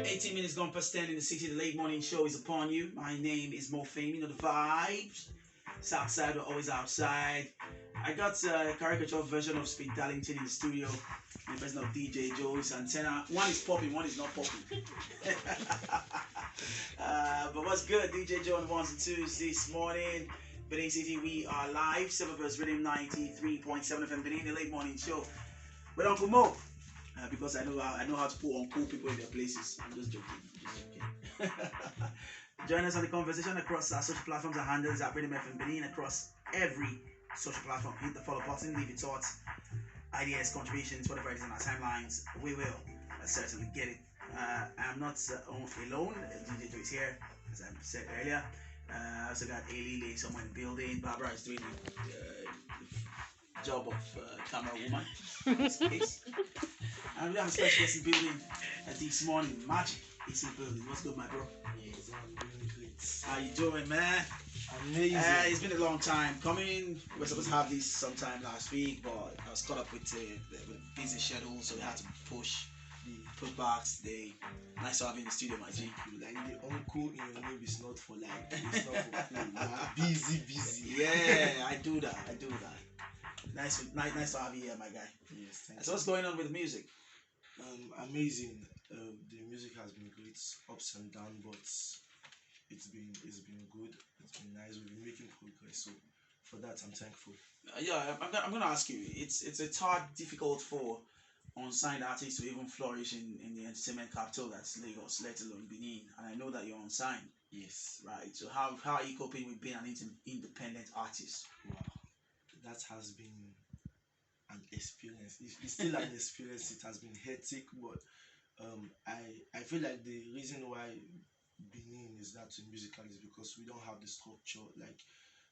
18 minutes gone past 10 in the city. The late morning show is upon you. My name is Mo Fame. You know the vibes. South side, we're always outside. I got a caricature version of Speed Darlington in the studio. In the person of DJ Joe's antenna. One is popping, one is not popping. But what's good? DJ Joe on the ones and twos this morning. Benin City, we are live. Silver Rhythm 93.7 FM Benin, the late morning show. With Uncle Mo. Because I know how to put on cool people in their places. I'm just joking. Join us on the conversation across our social platforms and handles at Rhythm Fm Benin across every social platform. Hit the follow button, leave your thoughts, ideas, contributions, whatever it is on our timelines. We will certainly get it. I'm not alone. DJ Joe is here, as I said earlier. I also got Ailey somewhere in the building. Barbara is doing the job of camera woman in this case. And we have a special guest in the building this morning. Magiq is in the building. What's good, my bro? Yes, I'm doing great. How you doing, man? Amazing. It's been a long time coming. We were supposed to have this sometime last week, but I was caught up with the busy schedule, so we had to push back today. Nice to have you in the studio, my G. Like the uncle in your name is not for like, it's not for cool. Busy. Yeah, I do that. Nice to have you here, my guy. Yes, thank So what's going on with the music? Amazing. The music has been great, ups and downs, but it's been good. It's been nice. We've been making progress. So for that, I'm thankful. Yeah, I'm gonna ask you. It's hard, difficult for unsigned artists to even flourish in the entertainment capital that's Lagos, let alone Benin. And I know that you're unsigned. Yes. Right. So how are you coping with being an independent artist? Wow. That has been an experience. It's still an experience. It has been hectic, but I feel like the reason why Benin is that musical is because we don't have the structure. Like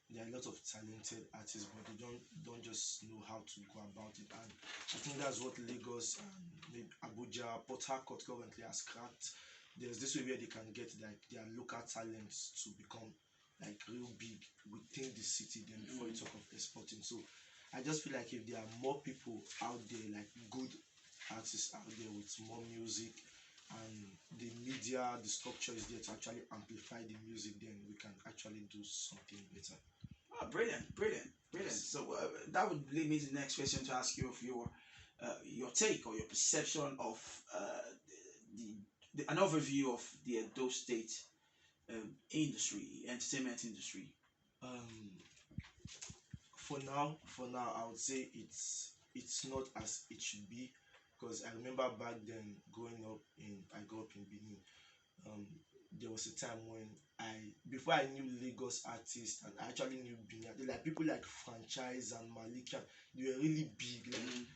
there are a lot of talented artists, but they don't just know how to go about it. And I think that's what Lagos and maybe Abuja, Port Harcourt currently has cracked. There's this way where they can get like their local talents to become like real big within the city then before you talk of exporting. So I just feel like if there are more people out there, like good artists out there with more music and the media, the structure is there to actually amplify the music, then we can actually do something better. Oh, brilliant. Yes. So that would lead me to the next question to ask you of your take or your perception of an overview of the Edo State entertainment industry. For now, I would say it's not as it should be, because I remember back then I grew up in Benin. There was a time when before I knew Lagos artists and I actually knew Benin, like people like Franchise and Malikian, they were really big. Like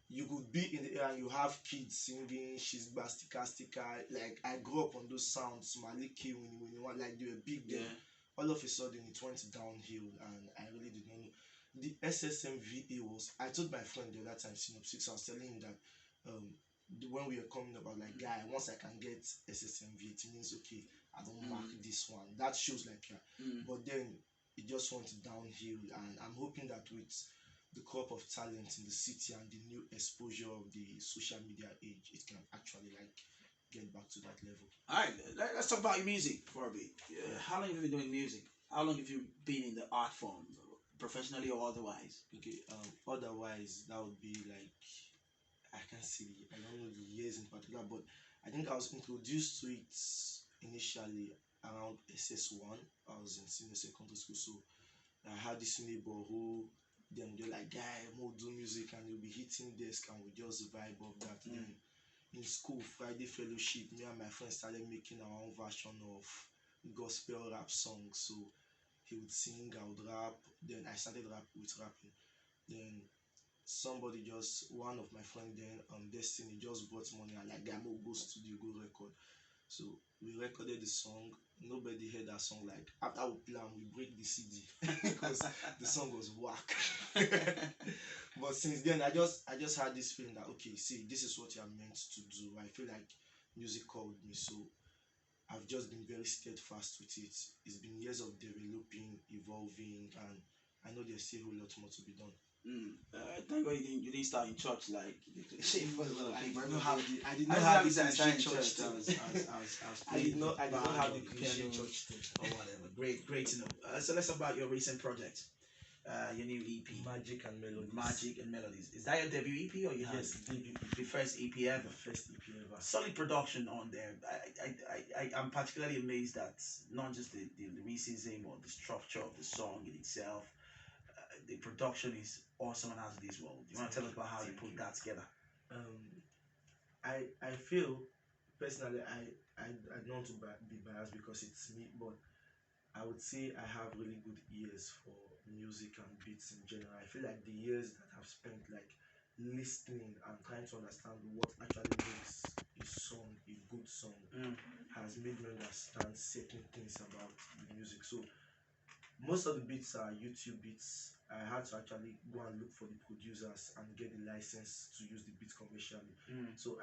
you could be in the air and you have kids singing She's Bastica Stika. Like I grew up on those sounds, Maliki, when like they were big then. All of a sudden it went downhill and I really did not know. The SSMVA I told my friend the other time, Synopsis, I was telling him that when we were coming about like guy, once I can get SSMVA, it means okay, I don't mark this one. That shows like but then it just went downhill, and I'm hoping that with the crop of talent in the city and the new exposure of the social media age, it can actually like get back to that level. Alright, let's talk about your music for a bit. How long have you been doing music? How long have you been in the art form, professionally or otherwise? Okay, otherwise that would be like, I can't say, I don't know the years in particular, but I think I was introduced to it initially around SS1. I was in senior secondary school, so I had this neighbor who they're like, guy, we'll do music, and you'll be hitting desk and we just vibe of that. Then in school, Friday fellowship, me and my friends started making our own version of gospel rap songs. So he would sing, I would rap. Then I started with rapping. Then one of my friends then Destiny just brought money and like, we'll go studio, go record. So we recorded the song. Nobody heard that song. Like after we play, we break the CD because the song was whack. But since then, I just had this feeling that okay, see, this is what you are meant to do. I feel like music called me, so I've just been very steadfast with it. It's been years of developing, evolving, and I know there's still a lot more to be done. Thank God you didn't start in church like for a lot of people. I did I not know have how the this I cliche started in church church. thing. I was I playing did not the I did not band have or the the cliche piano church thing. or whatever. Great to know. So let's talk about your recent project, your new EP, Magiq and Melodies. Magiq and Melodies. Is that your debut EP or you have Yes, debut the first EP ever? the first EP ever. Solid production on there. I'm particularly amazed at not just the lyricism or the structure of the song in itself. The production is awesome and as it is well. Do you want to tell us about how you put that together? Um, I feel personally I don't want to be biased because it's me, but I would say I have really good ears for music and beats in general. I feel like the years that I've spent like listening and trying to understand what actually makes a song a good song Mm. has made me understand certain things about the music. So most of the beats are YouTube beats. I had to actually go and look for the producers and get the license to use the beat commercially. Mm. So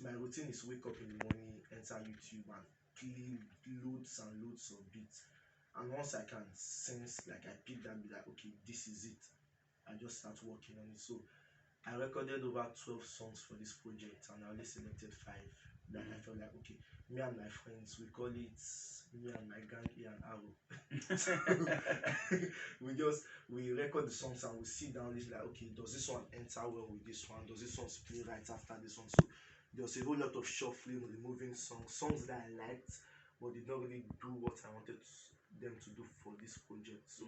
my routine is wake up in the morning, enter YouTube and play loads and loads of beats. And once I can sense like I pick that beat like okay, this is it. I just start working on it. So I recorded over 12 songs for this project and I only selected five that I felt like okay, me and my friends we call it me and my gang A and Arrow. So we record the songs and we sit down it's like okay, does this one enter well with this one? Does this one play right after this one? So there was a whole lot of shuffling, removing songs that I liked but did not really do what I wanted them to do for this project. So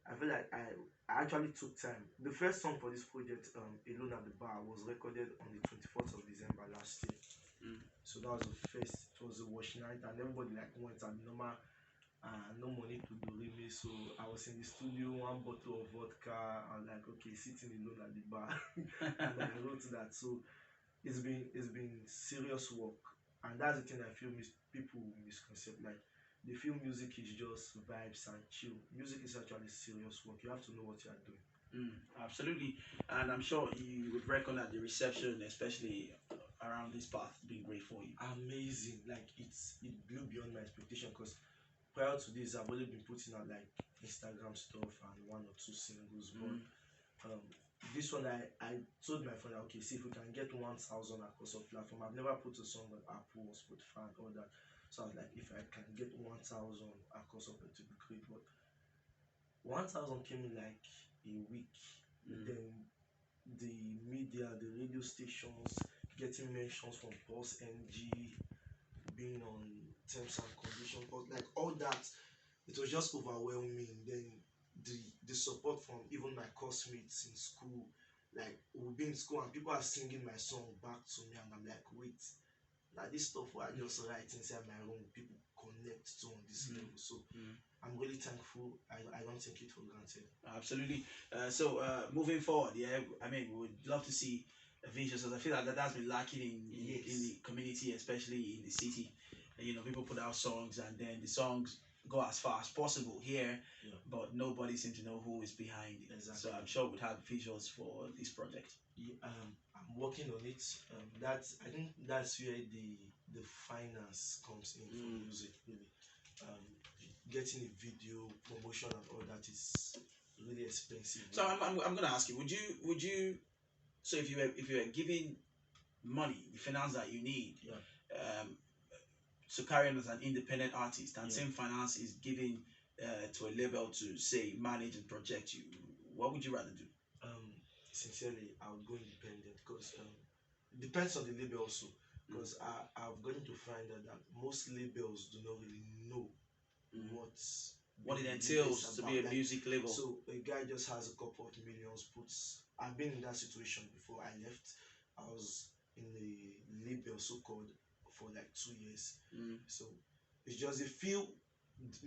I feel like I actually took time. The first song for this project, Alone at the Bar, was recorded on the 24th of December last year. Mm. So that was the first, it was a wash night, and everybody like went and normal, no money to do really. So I was in the studio, one bottle of vodka, and like, okay, sitting alone at the bar, and I wrote that. So it's been serious work, and that's the thing I feel people misconcept. Like they feel music is just vibes and chill. Music is actually serious work. You have to know what you are doing. Absolutely, and I'm sure you would reckon that the reception, especially around this path, has been great for you. Amazing. Like it blew beyond my expectation because prior to this I've only been putting out like Instagram stuff and one or two singles, but um this one I told my friend okay, see if we can get 1,000 across our platform. I've never put a song on Apple or Spotify and all that. So I was like if I can get 1,000 across of it to be great. But 1,000 came in like a week. Then the media, the radio stations getting mentions from Pulse NG, being on terms and conditions, but like all that, it was just overwhelming. Then the support from even my classmates in school, like we'll be in school and people are singing my song back to me, and I'm like, wait, now this stuff I just write inside my room, people connect to on this level. So I'm really thankful. I don't take it for granted. Absolutely. Moving forward, yeah, I mean, we would love to see visuals. Because I feel like that's been lacking in the community, especially in the city. People put out songs and then the songs go as far as possible here, Yeah. but nobody seems to know who is behind it. Exactly. So I'm sure we'd have visuals for this project. Yeah, I'm working on it. I think that's where the finance comes in for music. Really, um, getting a video promotion and all that is really expensive. So I'm gonna ask you, would you so if you were given money, the finance that you need, Yeah. um, to carry on as an independent artist, and Yeah. same finance is given to a label to say manage and project you, what would you rather do? Um, Sincerely, I would go independent because it depends on the label also. Because I've gotten to find out that most labels do not really know what's What it being entails to be a like, music label. so a guy just has a couple of millions, puts. I've been in that situation before. I left. I was in a label so called for like 2 years. So it's just a feel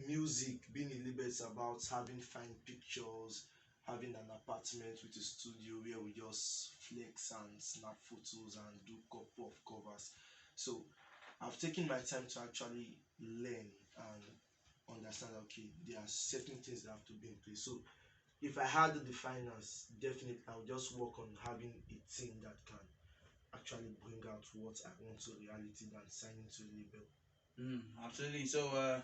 music being a label is about having fine pictures, having an apartment with a studio where we just flex and snap photos and do couple of covers. So I've taken my time to actually learn and understand that, okay, there are certain things that have to be in place. So if I had the finance, definitely I would just work on having a team that can actually bring out what I want to reality than signing to a label. Absolutely. So,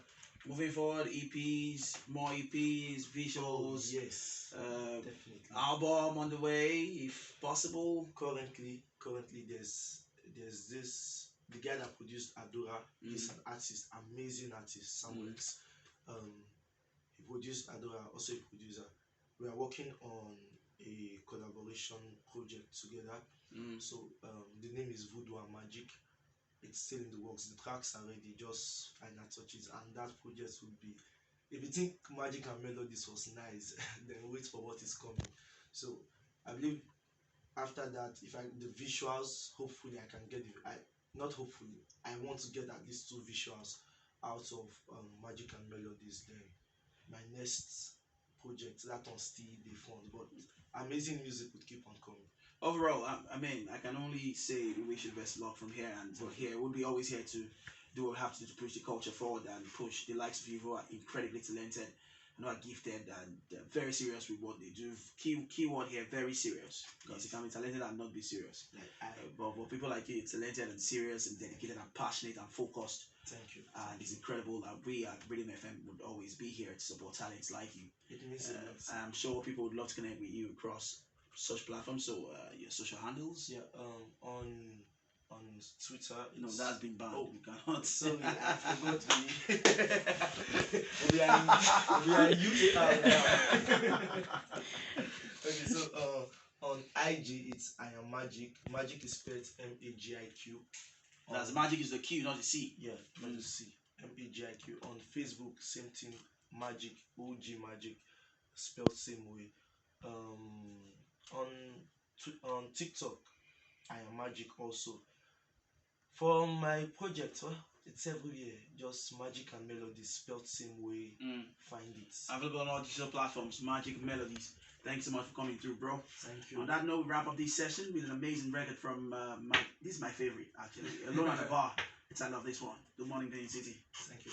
moving forward, EPs, more EPs, Oh visuals, yes, uh, definitely. album on the way, if possible. Currently, there's this the guy that produced Adora. He's Mm. an artist, amazing artist. Samuel X. Um, he produced Adora, also a producer. We are working on a collaboration project together. Mm. So the name is Voodoo and Magic. It's still in the works. The tracks are ready, just final touches, and that project will be. If you think Magic and Melodies was nice, then wait for what is coming. So I believe after that, if I the visuals, hopefully I can get the I not hopefully I want to get at least two visuals out of Magic and Melodies. Then my next project that one still the fund, but amazing music would keep on coming. Overall, I mean, I can only say we wish you the best luck from here, and we're here. We'll be always here to do what we have to do to push the culture forward and push the likes of you who are incredibly talented and who are gifted and very serious with what they do. Keyword here, very serious, because you can be talented and not be serious. Like But people like you, talented and serious and dedicated and passionate and focused, thank you. and it's incredible. We at Rhythm FM would always be here to support talents like you. It means a lot. I'm sure people would love to connect with you across such platforms. So your social handles. Yeah, on Twitter. No, It's, that's been banned. oh, We cannot. sorry, I forgot we are UAR now. Okay, so on IG it's I am Magiq. Magiq is spelled Magiq. That's Magic is the Q, not the C. Yeah, not the C. Magiq. On Facebook, same thing. Magiq, OG Magiq, spelled same way. On on TikTok, I am Magiq also. For my project, well, it's everywhere. Just Magic and Melodies, spelled same way. Find it. Available on all digital platforms. Magiq Melodies. Thanks so much for coming through, bro. Thank you. On that note, we wrap up this session with an amazing record from this is my favorite actually. Alone at the Bar. I love this one. Good morning, Benin City. Thank you.